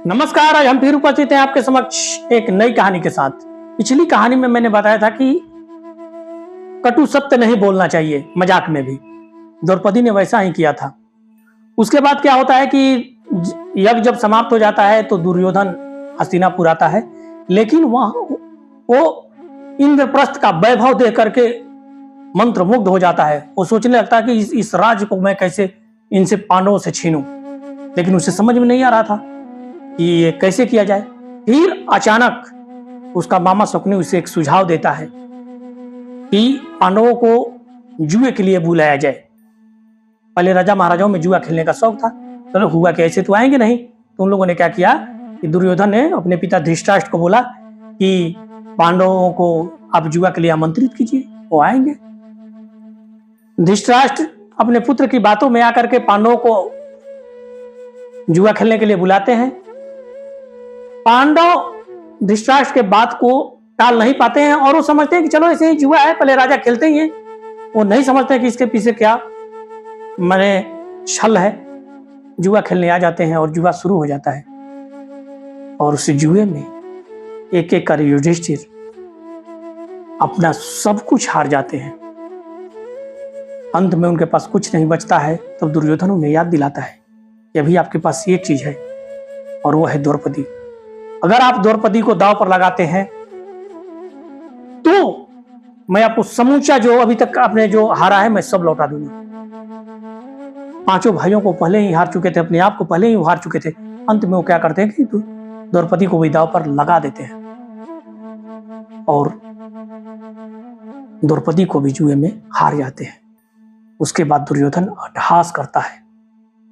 नमस्कार, आज हम फिर उपस्थित हैं आपके समक्ष एक नई कहानी के साथ। पिछली कहानी में मैंने बताया था कि कटु सत्य नहीं बोलना चाहिए, मजाक में भी। द्रौपदी ने वैसा ही किया था। उसके बाद क्या होता है कि यज्ञ जब समाप्त हो जाता है तो दुर्योधन हस्तिनापुर आता है, लेकिन वहां वो इंद्रप्रस्थ का वैभव देख करके मंत्रमुग्ध हो जाता है। वो सोचने लगता है कि इस राज्य को मैं कैसे इनसे पांडवों से छीनूं, लेकिन उसे समझ में नहीं आ रहा था कि ये कैसे किया जाए। फिर अचानक उसका मामा शकुनी उसे एक सुझाव देता है कि पांडवों को जुए के लिए बुलाया जाए। पहले राजा महाराजाओं में जुआ खेलने का शौक था, तो हुआ कि ऐसे तो आएंगे नहीं। तो उन लोगों ने क्या किया कि दुर्योधन ने अपने पिता धृतराष्ट्र को बोला कि पांडवों को आप जुआ के लिए आमंत्रित कीजिए, वो आएंगे। धृतराष्ट्र अपने पुत्र की बातों में आकर के पांडवों को जुआ खेलने के लिए बुलाते हैं। पांडव धृतराष्ट्र के बात को टाल नहीं पाते हैं और वो समझते हैं कि चलो ऐसे ही जुआ है, पहले राजा खेलते ही हैं। वो नहीं समझते कि इसके पीछे क्या माने छल है। जुआ खेलने आ जाते हैं और जुआ शुरू हो जाता है और उस जुए में एक एक कर युधिष्ठिर अपना सब कुछ हार जाते हैं। अंत में उनके पास कुछ नहीं बचता है। तब दुर्योधन उन्हें याद दिलाता है कि अभी आपके पास एक चीज है और वो है द्रौपदी। अगर आप द्रौपदी को दांव पर लगाते हैं तो मैं आपको समूचा जो अभी तक आपने जो हारा है मैं सब लौटा दूंगा। पांचों भाइयों को पहले ही हार चुके थे, अपने आप को पहले ही हार चुके थे। अंत में वो क्या करते हैं कि द्रौपदी को भी दांव पर लगा देते हैं और द्रौपदी को भी जुए में हार जाते हैं। उसके बाद दुर्योधन अट्टहास करता है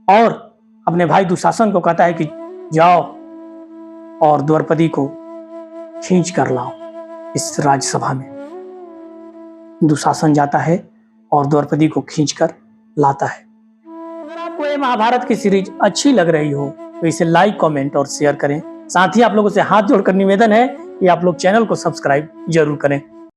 और अपने भाई दुशासन को कहता है कि जाओ और द्रौपदी को खींच कर लाओ इस राज्यसभा में। दुशासन जाता है और द्रौपदी को खींचकर लाता है। अगर आपको ये महाभारत की सीरीज अच्छी लग रही हो तो इसे लाइक, कमेंट और शेयर करें। साथ ही आप लोगों से हाथ जोड़कर निवेदन है कि आप लोग चैनल को सब्सक्राइब जरूर करें।